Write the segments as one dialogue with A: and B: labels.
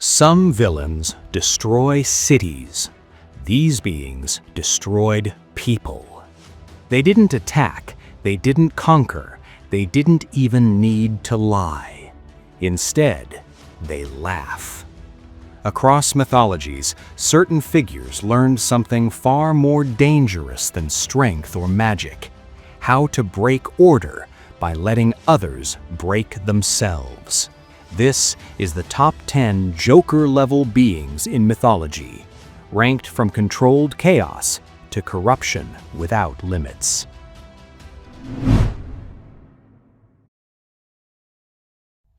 A: Some villains destroy cities. These beings destroyed people. They didn't attack, they didn't conquer, they didn't even need to lie. Instead, they laugh. Across mythologies, certain figures learned something far more dangerous than strength or magic: how to break order by letting others break themselves. This is the top 10 Joker-level beings in mythology, ranked from controlled chaos to corruption without limits.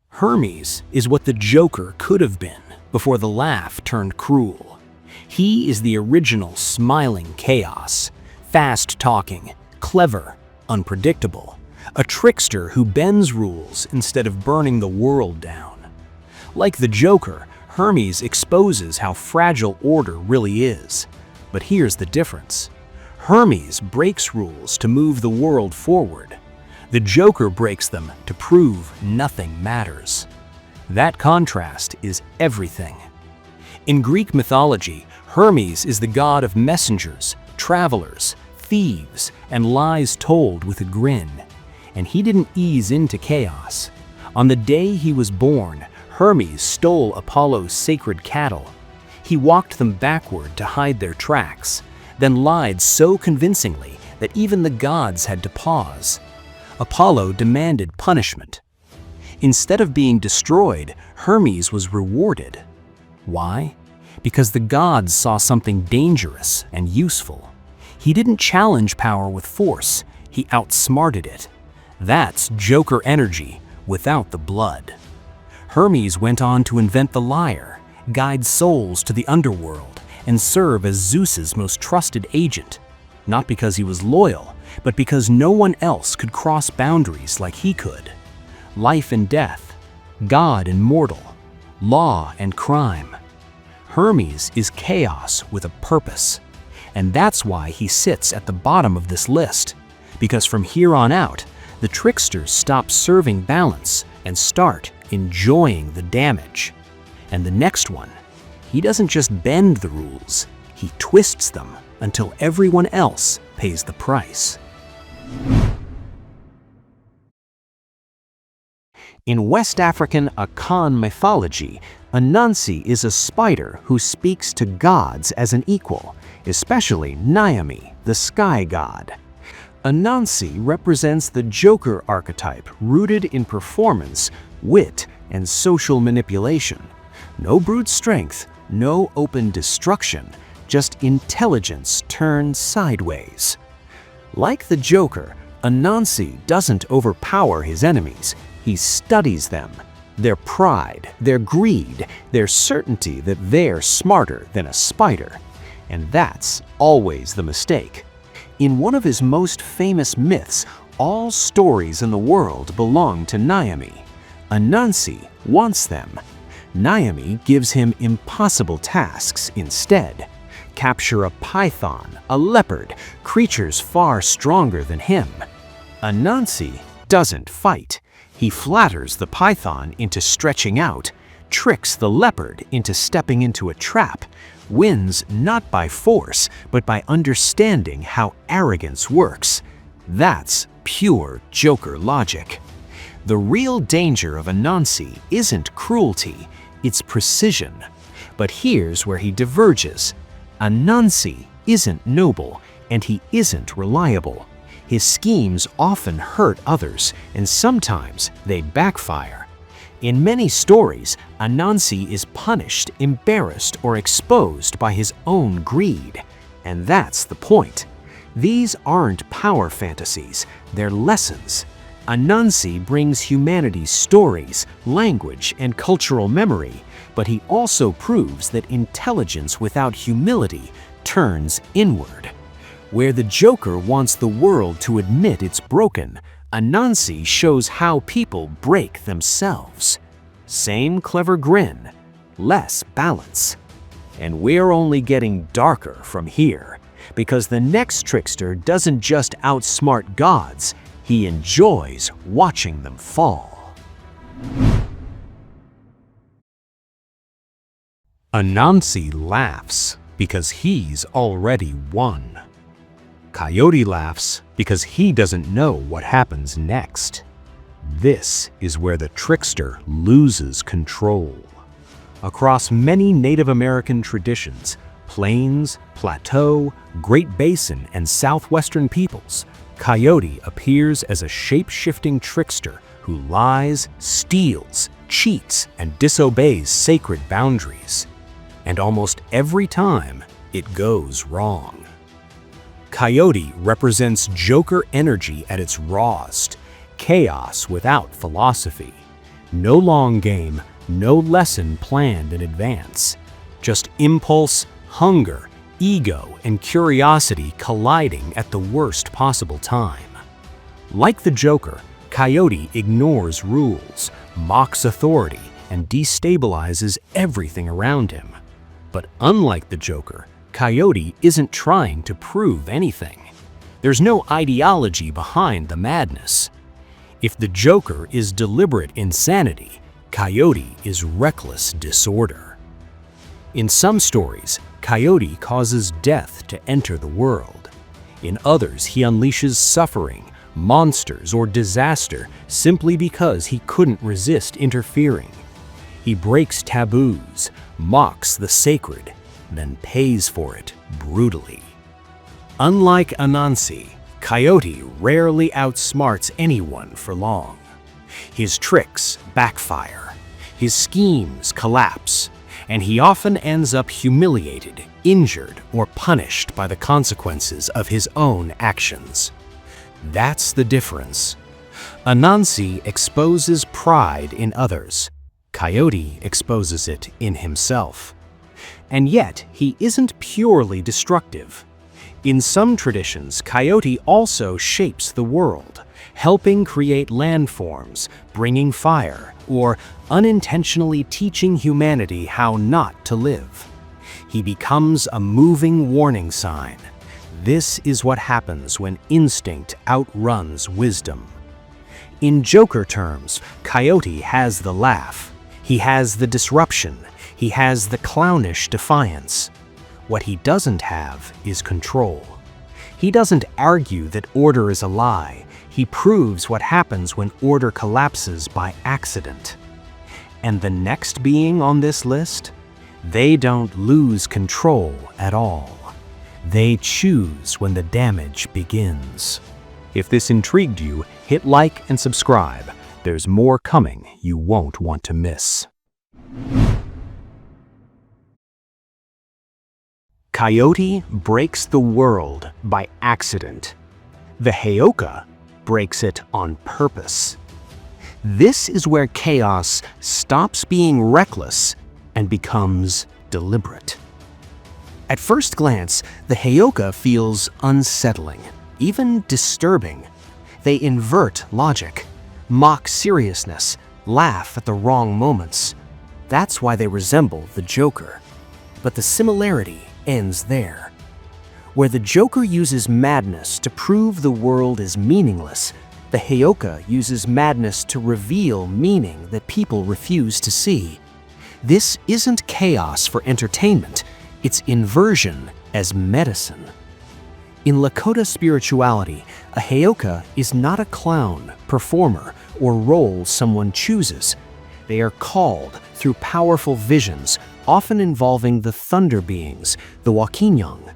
A: Hermes is what the Joker could have been before the laugh turned cruel. He is the original smiling chaos, fast-talking, clever, unpredictable, a trickster who bends rules instead of burning the world down. Like the Joker, Hermes exposes how fragile order really is. But here's the difference. Hermes breaks rules to move the world forward. The Joker breaks them to prove nothing matters. That contrast is everything. In Greek mythology, Hermes is the god of messengers, travelers, thieves, and lies told with a grin. And he didn't ease into chaos. On the day he was born, Hermes stole Apollo's sacred cattle. He walked them backward to hide their tracks, then lied so convincingly that even the gods had to pause. Apollo demanded punishment. Instead of being destroyed, Hermes was rewarded. Why? Because the gods saw something dangerous and useful. He didn't challenge power with force, he outsmarted it. That's Joker energy without the blood. Hermes went on to invent the lyre, guide souls to the underworld, and serve as Zeus's most trusted agent. Not because he was loyal, but because no one else could cross boundaries like he could. Life and death, God and mortal, law and crime. Hermes is chaos with a purpose. And that's why he sits at the bottom of this list. Because from here on out, the tricksters stop serving balance and start enjoying the damage. And the next one, he doesn't just bend the rules, he twists them until everyone else pays the price. In West African Akan mythology, Anansi is a spider who speaks to gods as an equal, especially Nyame, the sky god. Anansi represents the Joker archetype rooted in performance, wit, and social manipulation. No brute strength, no open destruction, just intelligence turned sideways. Like the Joker, Anansi doesn't overpower his enemies, he studies them. Their pride, their greed, their certainty that they're smarter than a spider. And that's always the mistake. In one of his most famous myths, all stories in the world belong to Nyame. Anansi wants them. Nyame gives him impossible tasks instead. Capture a python, a leopard, creatures far stronger than him. Anansi doesn't fight. He flatters the python into stretching out, tricks the leopard into stepping into a trap, wins not by force, but by understanding how arrogance works. That's pure Joker logic. The real danger of Anansi isn't cruelty, it's precision. But here's where he diverges. Anansi isn't noble, and he isn't reliable. His schemes often hurt others, and sometimes they backfire. In many stories, Anansi is punished, embarrassed, or exposed by his own greed. And that's the point. These aren't power fantasies, they're lessons. Anansi brings humanity's stories, language, and cultural memory, but he also proves that intelligence without humility turns inward. Where the Joker wants the world to admit it's broken, Anansi shows how people break themselves. Same clever grin, less balance. And we're only getting darker from here, because the next trickster doesn't just outsmart gods, he enjoys watching them fall. Anansi laughs because he's already won. Coyote laughs because he doesn't know what happens next. This is where the trickster loses control. Across many Native American traditions, Plains, Plateau, Great Basin, and Southwestern peoples, Coyote appears as a shape-shifting trickster who lies, steals, cheats, and disobeys sacred boundaries. And almost every time, it goes wrong. Coyote represents Joker energy at its rawest, chaos without philosophy. No long game, no lesson planned in advance. Just impulse, hunger, ego, and curiosity colliding at the worst possible time. Like the Joker, Coyote ignores rules, mocks authority, and destabilizes everything around him. But unlike the Joker, Coyote isn't trying to prove anything. There's no ideology behind the madness. If the Joker is deliberate insanity, Coyote is reckless disorder. In some stories, Coyote causes death to enter the world. In others, he unleashes suffering, monsters, or disaster simply because he couldn't resist interfering. He breaks taboos, mocks the sacred, then pays for it brutally. Unlike Anansi, Coyote rarely outsmarts anyone for long. His tricks backfire, his schemes collapse, and he often ends up humiliated, injured, or punished by the consequences of his own actions. That's the difference. Anansi exposes pride in others. Coyote exposes it in himself. And yet, he isn't purely destructive. In some traditions, Coyote also shapes the world, helping create landforms, bringing fire, or unintentionally teaching humanity how not to live. He becomes a moving warning sign. This is what happens when instinct outruns wisdom. In Joker terms, Coyote has the laugh. He has the disruption. He has the clownish defiance. What he doesn't have is control. He doesn't argue that order is a lie. He proves what happens when order collapses by accident. And the next being on this list? They don't lose control at all. They choose when the damage begins. If this intrigued you, hit like and subscribe. There's more coming you won't want to miss. Coyote breaks the world by accident. The Heyoka breaks it on purpose. This is where chaos stops being reckless and becomes deliberate. At first glance, the Heyoka feels unsettling, even disturbing. They invert logic, mock seriousness, laugh at the wrong moments. That's why they resemble the Joker. But the similarity ends there. Where the Joker uses madness to prove the world is meaningless, the Heyoka uses madness to reveal meaning that people refuse to see. This isn't chaos for entertainment, it's inversion as medicine. In Lakota spirituality, a Heyoka is not a clown, performer, or role someone chooses. They are called through powerful visions, often involving the thunder beings, the Wakinyong.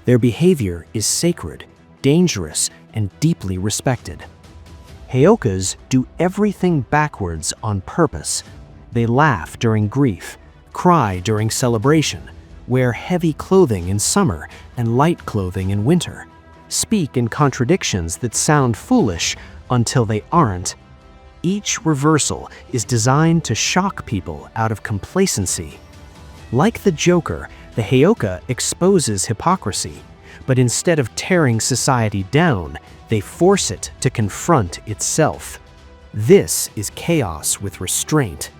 A: Their behavior is sacred, dangerous, and deeply respected. Heyokas do everything backwards on purpose. They laugh during grief, cry during celebration, wear heavy clothing in summer and light clothing in winter, speak in contradictions that sound foolish until they aren't. Each reversal is designed to shock people out of complacency. Like the Joker, the Heyoka exposes hypocrisy, but instead of tearing society down, they force it to confront itself. This is chaos with restraint.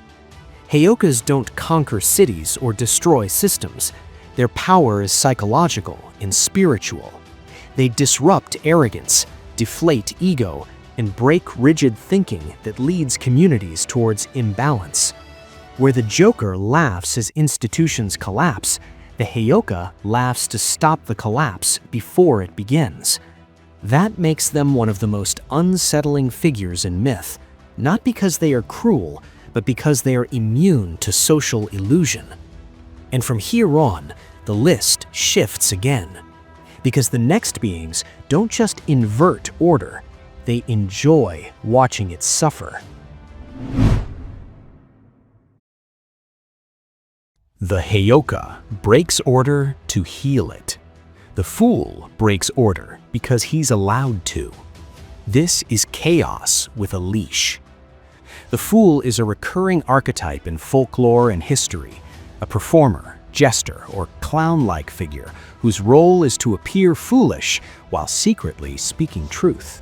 A: Heyokas don't conquer cities or destroy systems. Their power is psychological and spiritual. They disrupt arrogance, deflate ego, and break rigid thinking that leads communities towards imbalance. Where the Joker laughs as institutions collapse, the Heyoka laughs to stop the collapse before it begins. That makes them one of the most unsettling figures in myth, not because they are cruel, but because they are immune to social illusion. And from here on, the list shifts again, because the next beings don't just invert order, they enjoy watching it suffer. The Heyoka breaks order to heal it. The Fool breaks order because he's allowed to. This is chaos with a leash. The Fool is a recurring archetype in folklore and history, a performer, jester, or clown-like figure whose role is to appear foolish while secretly speaking truth.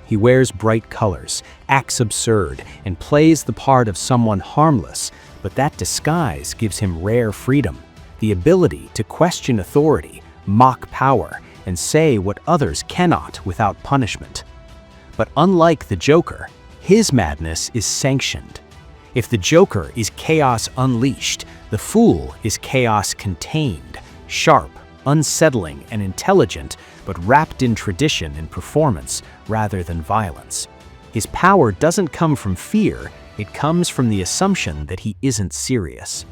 A: He wears bright colors, acts absurd, and plays the part of someone harmless, but that disguise gives him rare freedom, the ability to question authority, mock power, and say what others cannot without punishment. But unlike the Joker, his madness is sanctioned. If the Joker is chaos unleashed, the Fool is chaos contained, sharp, unsettling, and intelligent, but wrapped in tradition and performance rather than violence. His power doesn't come from fear, it comes from the assumption that he isn't serious.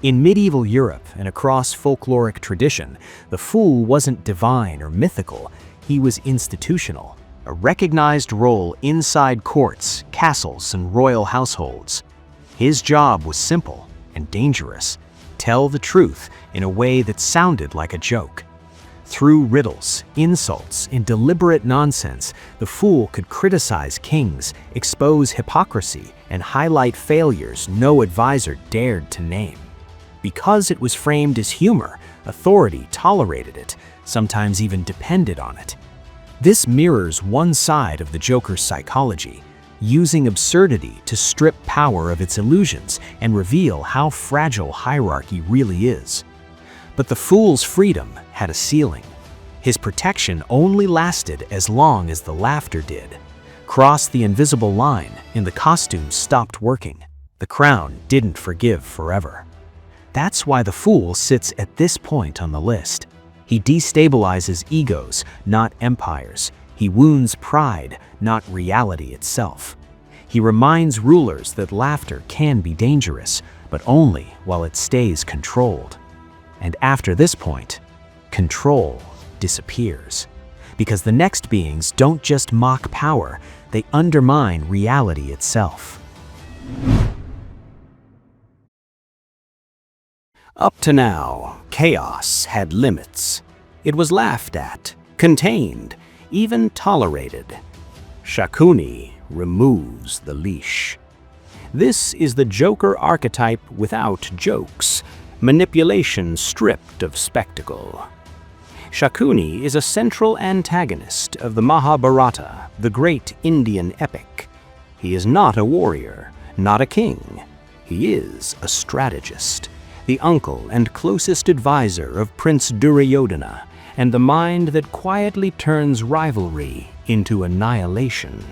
A: In medieval Europe and across folkloric tradition, the Fool wasn't divine or mythical, he was institutional, a recognized role inside courts, castles, and royal households. His job was simple and dangerous: tell the truth in a way that sounded like a joke. Through riddles, insults, and deliberate nonsense, the Fool could criticize kings, expose hypocrisy, and highlight failures no advisor dared to name. Because it was framed as humor, authority tolerated it, sometimes even depended on it. This mirrors one side of the Joker's psychology, using absurdity to strip power of its illusions and reveal how fragile hierarchy really is. But the Fool's freedom had a ceiling. His protection only lasted as long as the laughter did. Cross the invisible line and the costumes stopped working. The crown didn't forgive forever. That's why the Fool sits at this point on the list. He destabilizes egos, not empires. He wounds pride, not reality itself. He reminds rulers that laughter can be dangerous, but only while it stays controlled. And after this point, control disappears. Because the next beings don't just mock power, they undermine reality itself. Up to now, chaos had limits. It was laughed at, contained, even tolerated. Shakuni removes the leash. This is the Joker archetype without jokes, manipulation stripped of spectacle. Shakuni is a central antagonist of the Mahabharata, the great Indian epic. He is not a warrior, not a king. He is a strategist, the uncle and closest advisor of Prince Duryodhana, and the mind that quietly turns rivalry into annihilation.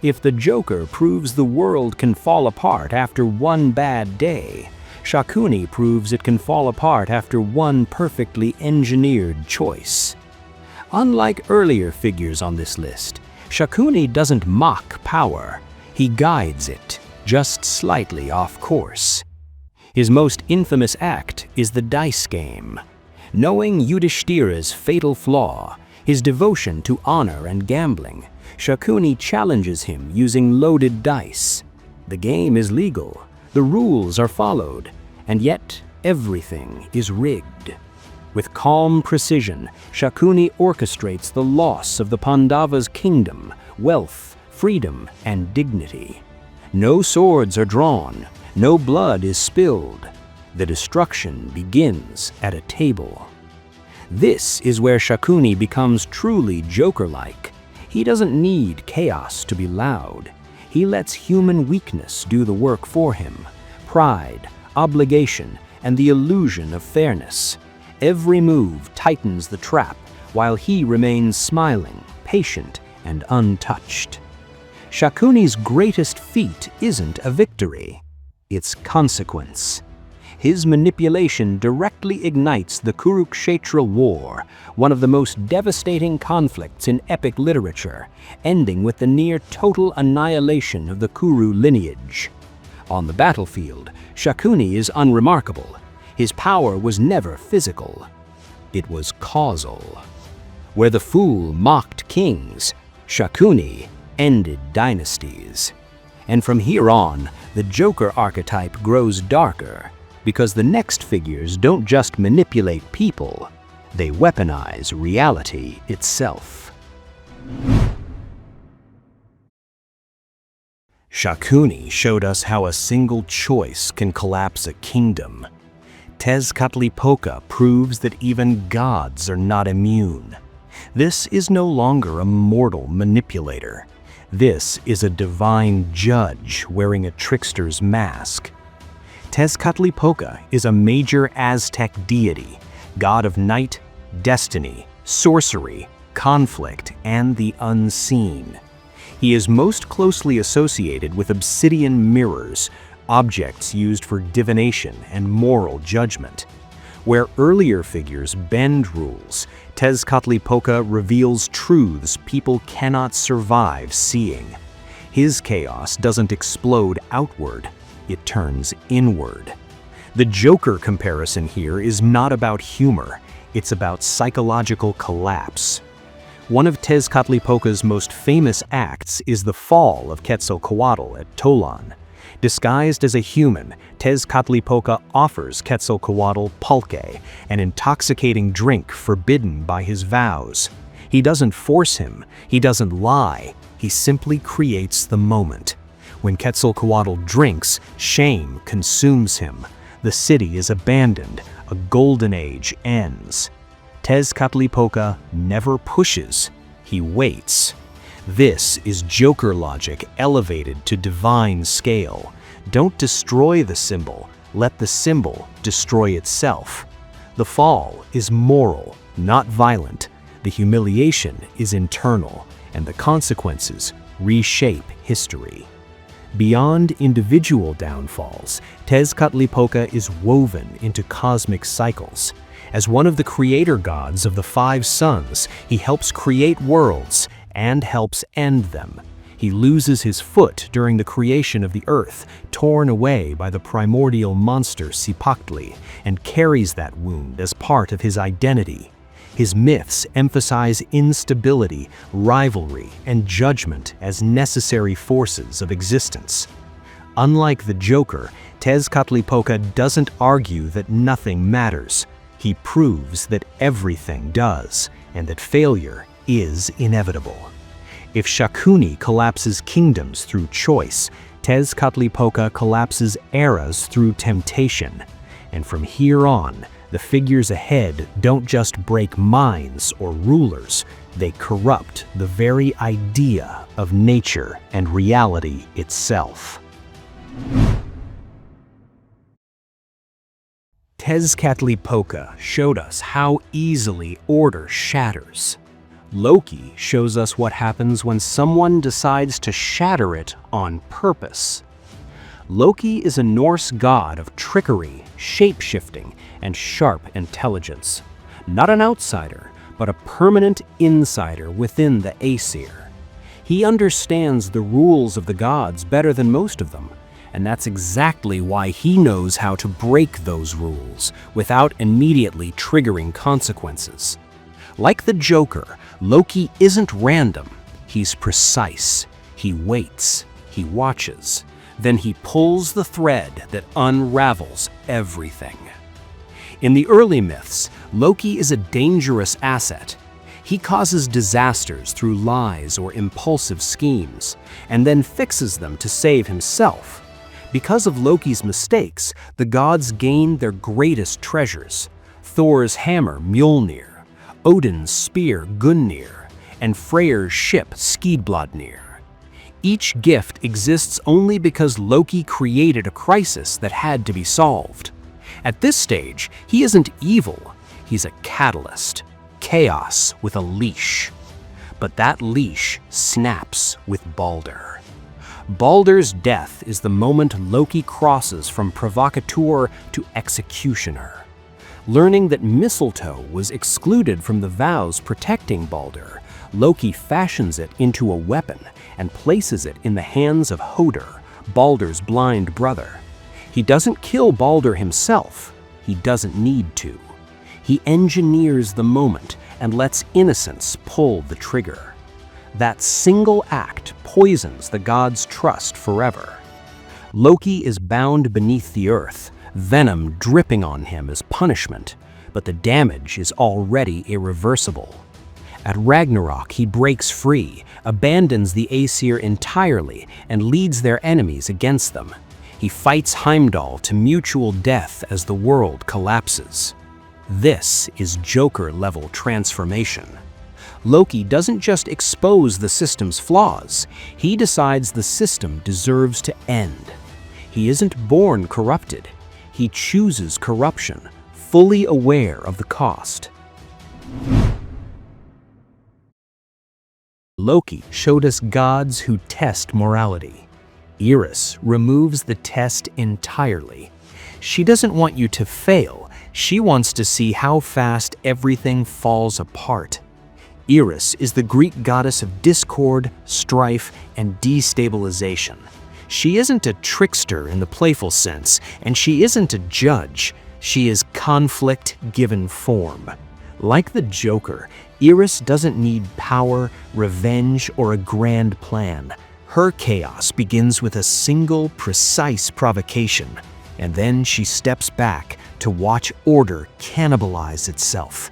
A: If the Joker proves the world can fall apart after one bad day, Shakuni proves it can fall apart after one perfectly engineered choice. Unlike earlier figures on this list, Shakuni doesn't mock power, he guides it, just slightly off course. His most infamous act is the dice game. Knowing Yudhishthira's fatal flaw, his devotion to honor and gambling, Shakuni challenges him using loaded dice. The game is legal, the rules are followed, and yet everything is rigged. With calm precision, Shakuni orchestrates the loss of the Pandavas' kingdom, wealth, freedom, and dignity. No swords are drawn, no blood is spilled. The destruction begins at a table. This is where Shakuni becomes truly Joker-like. He doesn't need chaos to be loud. He lets human weakness do the work for him. Pride, obligation, and the illusion of fairness. Every move tightens the trap, while he remains smiling, patient, and untouched. Shakuni's greatest feat isn't a victory. its consequence. His manipulation directly ignites the Kurukshetra War, one of the most devastating conflicts in epic literature, ending with the near-total annihilation of the Kuru lineage. On the battlefield, Shakuni is unremarkable. His power was never physical. It was causal. Where the fool mocked kings, Shakuni ended dynasties. And from here on, the Joker archetype grows darker, because the next figures don't just manipulate people, they weaponize reality itself. Shakuni showed us how a single choice can collapse a kingdom. Tezcatlipoca proves that even gods are not immune. This is no longer a mortal manipulator. This is a divine judge wearing a trickster's mask. Tezcatlipoca is a major Aztec deity, god of night, destiny, sorcery, conflict, and the unseen. He is most closely associated with obsidian mirrors, objects used for divination and moral judgment. Where earlier figures bend rules, Tezcatlipoca reveals truths people cannot survive seeing. His chaos doesn't explode outward. It turns inward. The Joker comparison here is not about humor, it's about psychological collapse. One of Tezcatlipoca's most famous acts is the fall of Quetzalcoatl at Tolan. Disguised as a human, Tezcatlipoca offers Quetzalcoatl pulque, an intoxicating drink forbidden by his vows. He doesn't force him, he doesn't lie, he simply creates the moment. When Quetzalcoatl drinks, shame consumes him. The city is abandoned. A golden age ends. Tezcatlipoca never pushes. He waits. This is Joker logic elevated to divine scale. Don't destroy the symbol. Let the symbol destroy itself. The fall is moral, not violent. The humiliation is internal, and the consequences reshape history. Beyond individual downfalls, Tezcatlipoca is woven into cosmic cycles. As one of the creator gods of the five suns, he helps create worlds and helps end them. He loses his foot during the creation of the earth, torn away by the primordial monster Cipactli, and carries that wound as part of his identity. His myths emphasize instability, rivalry, and judgment as necessary forces of existence. Unlike the Joker, Tezcatlipoca doesn't argue that nothing matters. He proves that everything does, and that failure is inevitable. If Shakuni collapses kingdoms through choice, Tezcatlipoca collapses eras through temptation. And from here on, the figures ahead don't just break minds or rulers, they corrupt the very idea of nature and reality itself. Tezcatlipoca showed us how easily order shatters. Loki shows us what happens when someone decides to shatter it on purpose. Loki is a Norse god of trickery, shape-shifting, and sharp intelligence. Not an outsider, but a permanent insider within the Aesir. He understands the rules of the gods better than most of them, and that's exactly why he knows how to break those rules without immediately triggering consequences. Like the Joker, Loki isn't random. He's precise. He waits. He watches. Then he pulls the thread that unravels everything. In the early myths, Loki is a dangerous asset. He causes disasters through lies or impulsive schemes, and then fixes them to save himself. Because of Loki's mistakes, the gods gain their greatest treasures: Thor's hammer Mjolnir, Odin's spear Gungnir, and Freyr's ship Skidbladnir. Each gift exists only because Loki created a crisis that had to be solved. At this stage, he isn't evil, he's a catalyst, chaos with a leash. But that leash snaps with Balder. Baldur's death is the moment Loki crosses from provocateur to executioner. Learning that mistletoe was excluded from the vows protecting Baldur, Loki fashions it into a weapon and places it in the hands of Hoder, Baldur's blind brother. He doesn't kill Baldur himself. He doesn't need to. He engineers the moment and lets innocence pull the trigger. That single act poisons the god's trust forever. Loki is bound beneath the earth, venom dripping on him as punishment, but the damage is already irreversible. At Ragnarok, he breaks free, abandons the Aesir entirely, and leads their enemies against them. He fights Heimdall to mutual death as the world collapses. This is Joker-level transformation. Loki doesn't just expose the system's flaws, he decides the system deserves to end. He isn't born corrupted, he chooses corruption, fully aware of the cost. Loki showed us gods who test morality. Eris removes the test entirely. She doesn't want you to fail, she wants to see how fast everything falls apart. Eris is the Greek goddess of discord, strife, and destabilization. She isn't a trickster in the playful sense, and she isn't a judge. She is conflict given form. Like the Joker, Eris doesn't need power, revenge, or a grand plan. Her chaos begins with a single, precise provocation, and then she steps back to watch order cannibalize itself.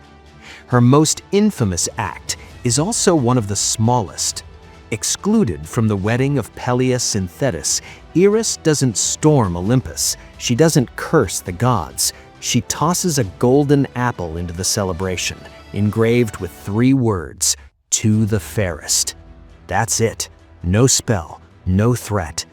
A: Her most infamous act is also one of the smallest. Excluded from the wedding of Peleus and Thetis, Eris doesn't storm Olympus. She doesn't curse the gods. She tosses a golden apple into the celebration, engraved with 3 words, "To the fairest." That's it. No spell, no threat.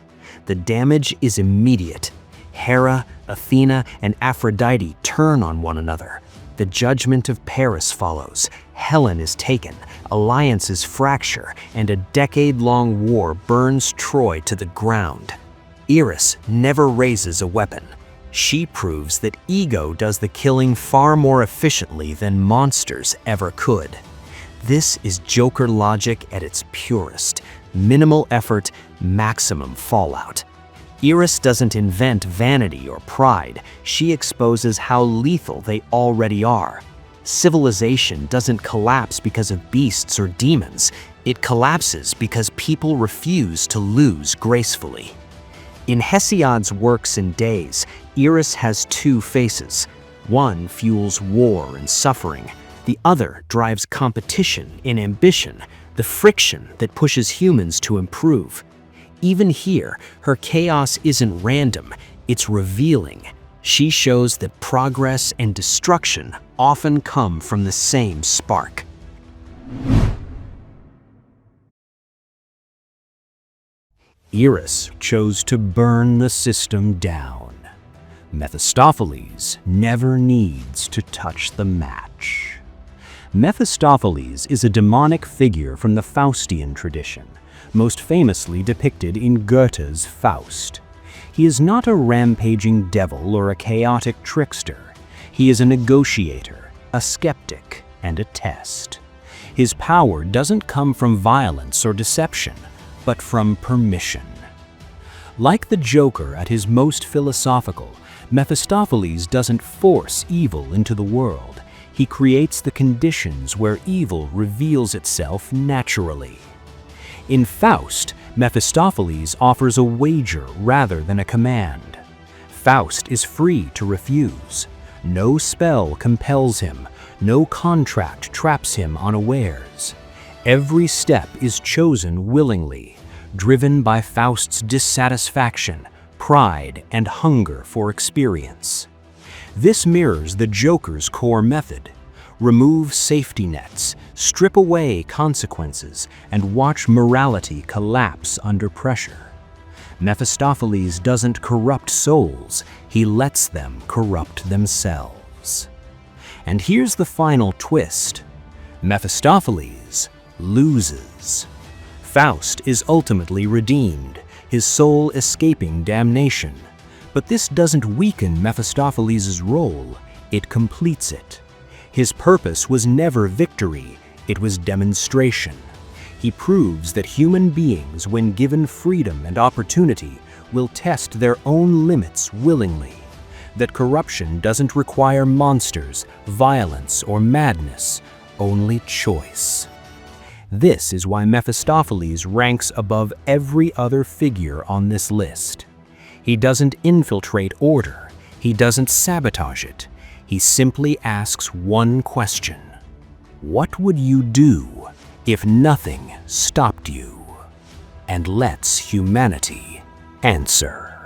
A: The damage is immediate. Hera, Athena, and Aphrodite turn on one another. The judgment of Paris follows. Helen is taken, alliances fracture, and a decade-long war burns Troy to the ground. Eris never raises a weapon. She proves that ego does the killing far more efficiently than monsters ever could. This is Joker logic at its purest. Minimal effort, maximum fallout. Eris doesn't invent vanity or pride. She exposes how lethal they already are. Civilization doesn't collapse because of beasts or demons. It collapses because people refuse to lose gracefully. In Hesiod's works and days, Eris has 2 faces. One fuels war and suffering. The other drives competition and ambition, the friction that pushes humans to improve. Even here, her chaos isn't random, it's revealing. She shows that progress and destruction often come from the same spark. Eris chose to burn the system down. Mephistopheles never needs to touch the match. Mephistopheles is a demonic figure from the Faustian tradition, most famously depicted in Goethe's Faust. He is not a rampaging devil or a chaotic trickster. He is a negotiator, a skeptic, and a test. His power doesn't come from violence or deception, but from permission. Like the Joker at his most philosophical, Mephistopheles doesn't force evil into the world. He creates the conditions where evil reveals itself naturally. In Faust, Mephistopheles offers a wager rather than a command. Faust is free to refuse. No spell compels him. No contract traps him unawares. Every step is chosen willingly, driven by Faust's dissatisfaction, pride, and hunger for experience. This mirrors the Joker's core method. Remove safety nets, strip away consequences, and watch morality collapse under pressure. Mephistopheles doesn't corrupt souls, he lets them corrupt themselves. And here's the final twist. Mephistopheles loses. Faust is ultimately redeemed. his soul escaping damnation. But this doesn't weaken Mephistopheles' role, it completes it. His purpose was never victory, it was demonstration. He proves that human beings, when given freedom and opportunity, will test their own limits willingly. That corruption doesn't require monsters, violence, or madness, only choice. This is why Mephistopheles ranks above every other figure on this list. He doesn't infiltrate order, he doesn't sabotage it, he simply asks one question. What would you do if nothing stopped you? And lets humanity answer.